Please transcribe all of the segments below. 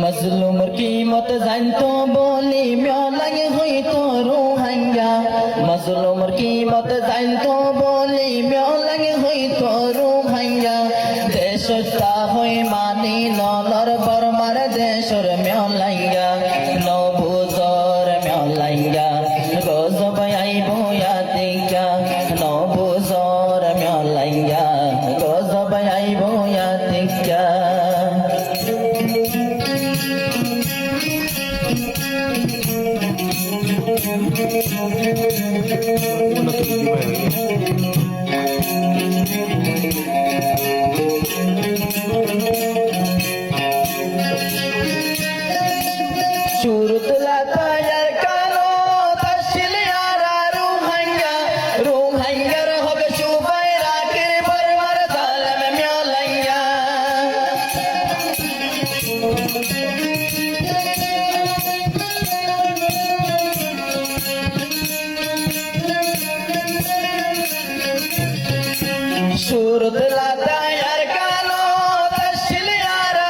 मजलूमर कीमत जानतो बोली म्यालंग हुई तो रूहंगा मजलूमर कीमत जानतो बोली म्यालंग हुई तो रूहंगा देशता हुई मानी नलर बरमर देशर म्यालंगा नबुजर म्यालंगा गजब आइबो यातिका नबुजर म्यालंगा गजब आइबो यातिका Surut latayar kano tashil yara ruhanga rahab shubai rakir barmar zalam myalanga Surut latayar kano tashil yara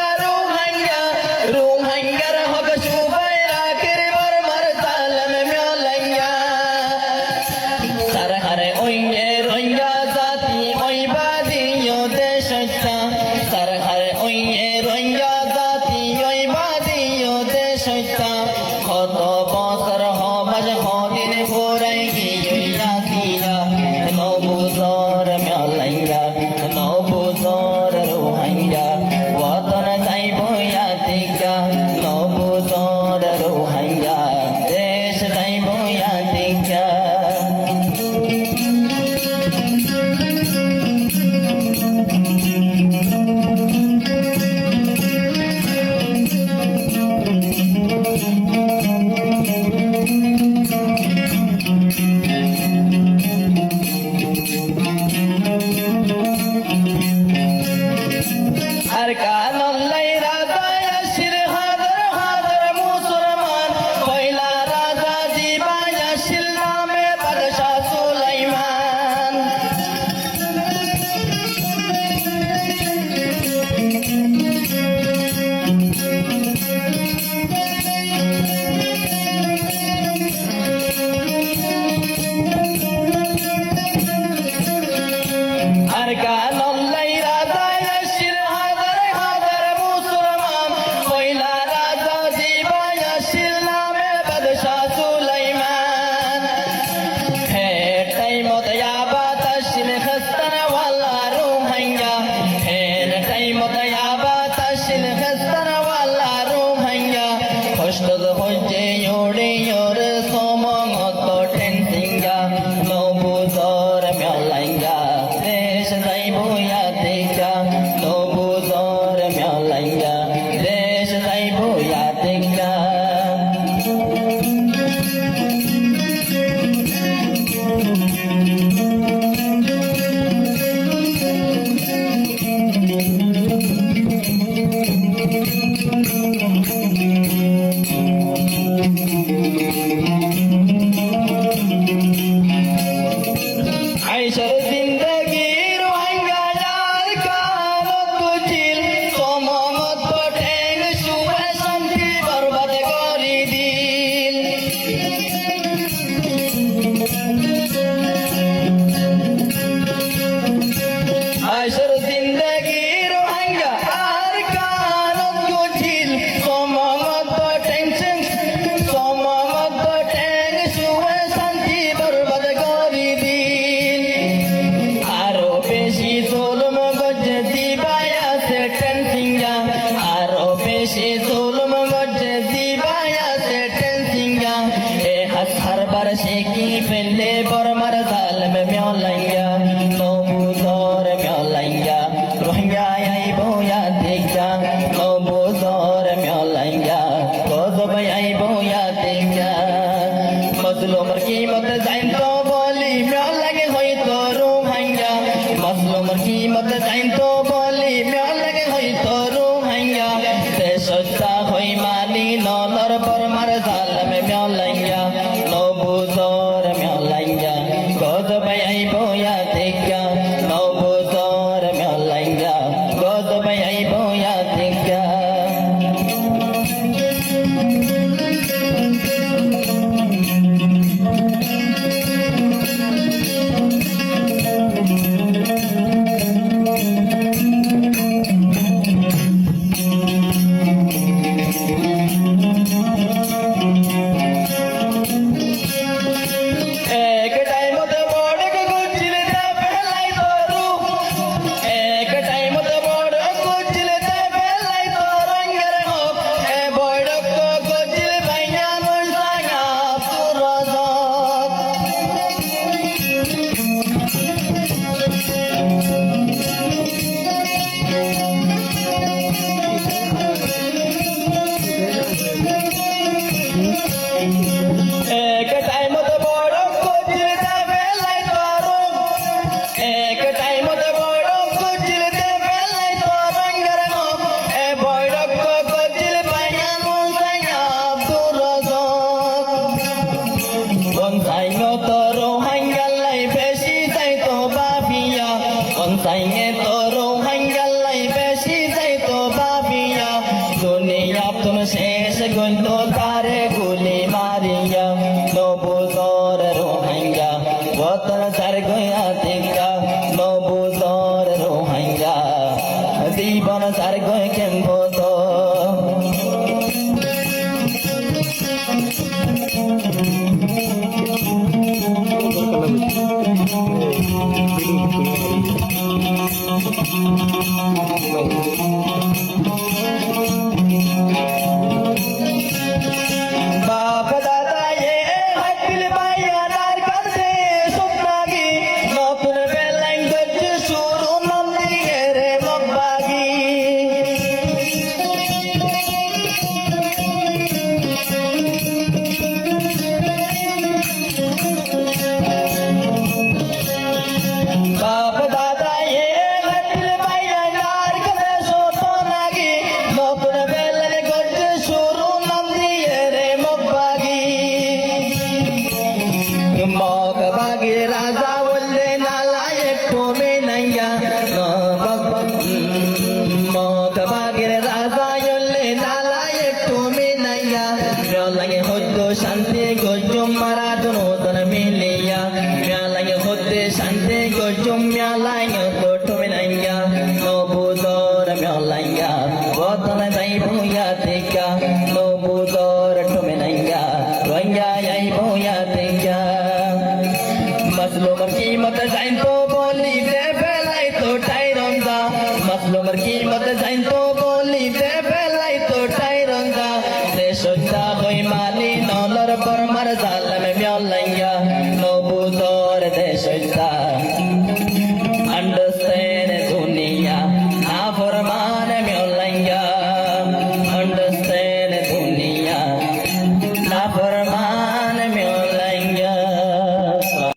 ruhanga rahab shubai rakir barmar zalam myalanga sarhare oye roya zati oi badi yo deshta sarhare oye roya zati oi badi yo deshta khoto bosar hobaj hodin horai gi yatiya nobuzor myalanga nobuzor ruhanga watan jaibo yatika nobuzor ruhanga desh jaibo yatika আর কানল্লাই রাজা ইয়াসির হাজার হাজার মুসলমান পয়লা রাজা জিবা ইয়াসির নামে বাদশা সুলাইমান আর কানল্লাই রাজা ইয়াসির হাজার হাজার মুসলমান পয়লা রাজা জিবা ইয়াসির নামে বাদশা সুলাইমান হে টাইমত ইয়াবা তাশিল খস্তানা ওয়ালা রুহঙ্গা হে টাইমত ইয়াবা তাশিল খস্তানা ওয়ালা রুহঙ্গা খসদ হইছে ইয়োরে ইয়োরে সমঙ্গত টেনসিঙ্গা নবুজর म्यालंगा देश जाइबो यातिका नबुजर म्यालंगा देश जाइबो यातिका আইসার জিন্দগি রোহিঙ্গা যার কানত বুঝিল সমমত ঠেং সুবে শান্তি বরবাদ করি দিল আইসার জিন্দগি রোহিঙ্গা আর কানত বুঝিল সমমত ঠেং সুবে শান্তি বরবাদ করি দিল আরো বেশি জুলুম গজে দিবায়া সে টেনসিঙ্গা আরো বেশি জুলুম গজে দিবায়া সে টেনসিঙ্গা এ হাসার বার শেকি ফেলে বরমার জালম म्यालंगा নবুজর म्यालंगा রোহিঙ্গা আইবো ইয়াতিকা নবুজর म्यालंगा গজব আইবো ইয়াতিকা মজলুমর कीमत जानतो बोली म्यालंग होई तो रूहंगा मजलूमर कीमत जानतो बोली म्यालंग होई तो रूहंगा देशता এক টাইম মতো বড় কুচিল দেবে লাই তরুণ এক টাইম মতো বড় কুচিল দেবে লাই তরঙ্গের মুখ এ বৈরক কুচিল পাইয়া মন সাইয়া আব্দুর রাজাক কোন সাইঙ্গ তরু হাঙ্গালাই বেশি যাই তো বাবিয়া কোন সাইঙ্গে তরু হাঙ্গালাই বেশি যাই তো বাবিয়া দুনিয়া তুম শেষ গন্ত তারে গুলি মারিয়া নবুজর রোহাঙ্গা বতন সার গয়া টিকা নবুজর রোহাঙ্গা জীবন সার গয় কেমবো তো बाप दादा ये हकिल भाइया नार कर दे सुनागी नौतुन बेलाइन गज शुरू नंदी रे मब्बागी बाप दादा ये हकिल भाइया नार कर दे सुनागी नौतुन बेलाइन गज शुरू नंदी रे मब्बागी मौक बागी राजा बोले नालायक को में नैया मौक बागी राजा बोले नालायक को में नैया लगे होतो शांति को जुम्मरा दोनों तन मिलिया लगे होते शांति को जुम्या लाएंगे तो तुम्हें नैया नबुदर म्यालाया वतन दाई भूया तिका नबुदर तुम्हें नैया रोया यही भूया तिका मसलुमर कीमत जाइन तो बोली दे बेलाई तो टाइरंगा मसलुमर कीमत जाइन तो बोली दे बेलाई तो टाइरंगा दे सोचा होई माली नलर पर मर जाल में म्यालैया नबुदर दे सोचा